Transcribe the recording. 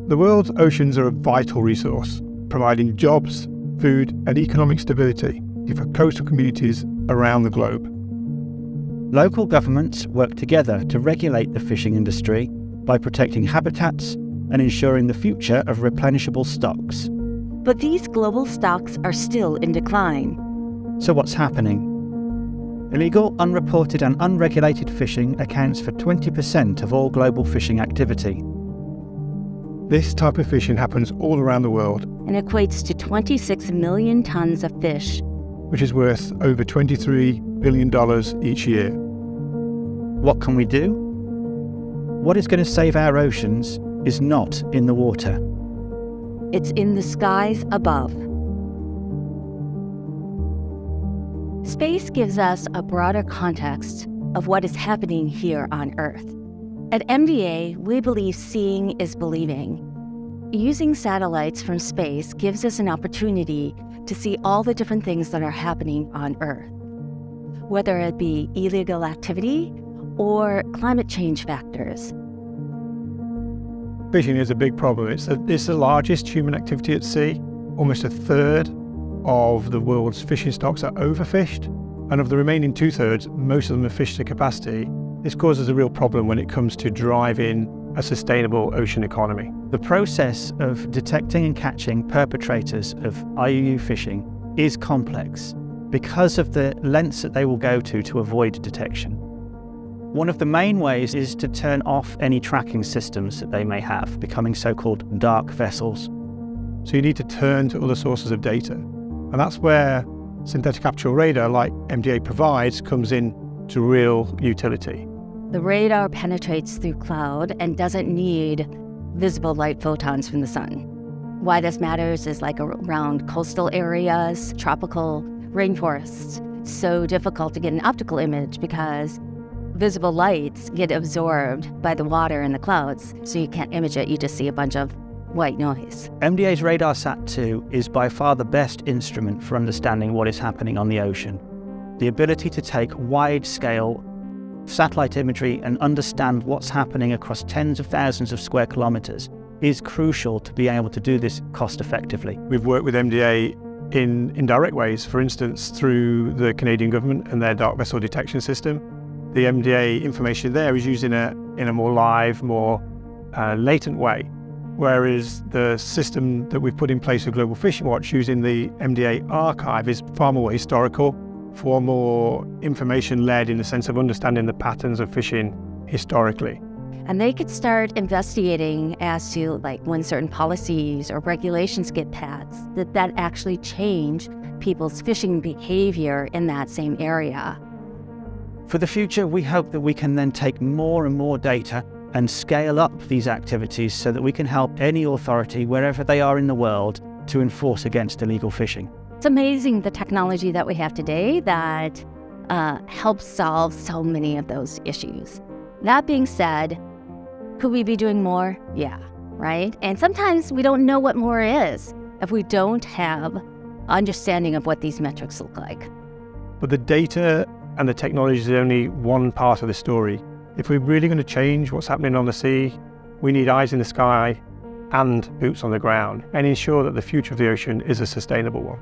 The world's oceans are a vital resource, providing jobs, food, and economic stability for coastal communities around the globe. Local governments work together to regulate the fishing industry by protecting habitats and ensuring the future of replenishable stocks. But these global stocks are still in decline. So what's happening? Illegal, unreported and unregulated fishing accounts for 20% of all global fishing activity. This type of fishing happens all around the world And equates to 26 million tons of fish. which is worth over $23 billion each year. What can we do? What is going to save our oceans is not in the water. It's in the skies above. Space gives us a broader context of what is happening here on Earth. At MDA, we believe seeing is believing. Using satellites from space gives us an opportunity to see all the different things that are happening on Earth, whether it be illegal activity or climate change factors. Fishing is a big problem. It's the largest human activity at sea. Almost a third of the world's fishing stocks are overfished, and of the remaining 2/3, most of them are fished to capacity. This causes a real problem when it comes to driving a sustainable ocean economy. The process of detecting and catching perpetrators of IUU fishing is complex because of the lengths that they will go to avoid detection. One of the main ways is to turn off any tracking systems that they may have, becoming so-called dark vessels. So you need to turn to other sources of data. And that's where synthetic aperture radar, like MDA provides, comes in to real utility. The radar penetrates through cloud and doesn't need visible light photons from the sun. Why this matters is like around coastal areas, tropical rainforests. It's so difficult to get an optical image because visible lights get absorbed by the water and the clouds, so you can't image it, you just see a bunch of white noise. MDA's RadarSat-2 is by far the best instrument for understanding what is happening on the ocean. The ability to take wide-scale satellite imagery and understand what's happening across tens of thousands of square kilometers is crucial to be able to do this cost-effectively. We've worked with MDA in indirect ways, for instance, through the Canadian government and their dark vessel detection system. The MDA information there is used in a more live, more latent way, whereas the system that we've put in place with Global Fishing Watch using the MDA archive is far more historical, far more information-led in the sense of understanding the patterns of fishing historically. And they could start investigating as to like when certain policies or regulations get passed, that actually change people's fishing behavior in that same area. For the future, we hope that we can then take more and more data and scale up these activities so that we can help any authority, wherever they are in the world, to enforce against illegal fishing. It's amazing the technology that we have today that helps solve so many of those issues. That being said, could we be doing more? Yeah, right? And sometimes we don't know what more is if we don't have understanding of what these metrics look like. But the data and the technology is only one part of the story. If we're really going to change what's happening on the sea, we need eyes in the sky and boots on the ground and ensure that the future of the ocean is a sustainable one.